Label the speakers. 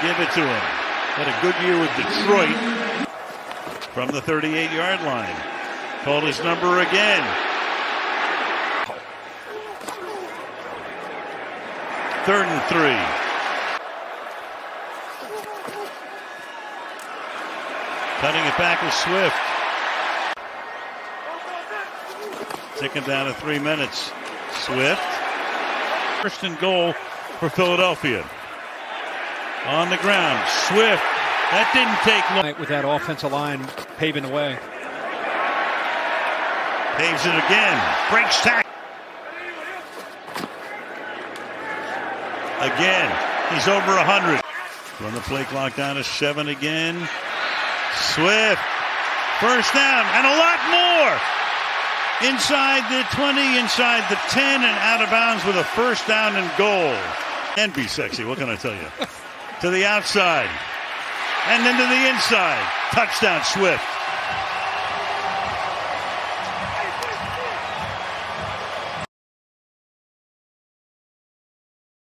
Speaker 1: give it to him. Had a good year with Detroit from the 38-yard line. Called his number again. Third and 3. Cutting it back with Swift. Ticking down to 3 minutes. Swift. First and goal for Philadelphia. On the ground. Swift. That didn't take long.
Speaker 2: With that offensive line paving the way.
Speaker 1: Paves it again. Breaks tackle. Again. He's over 100. Run the play clock down to 7 again. Swift. First down and a lot more. Inside the 20, inside the 10, and out of bounds with a first down and goal. And be sexy, what can I tell you? To the outside. And then to the inside. Touchdown, Swift.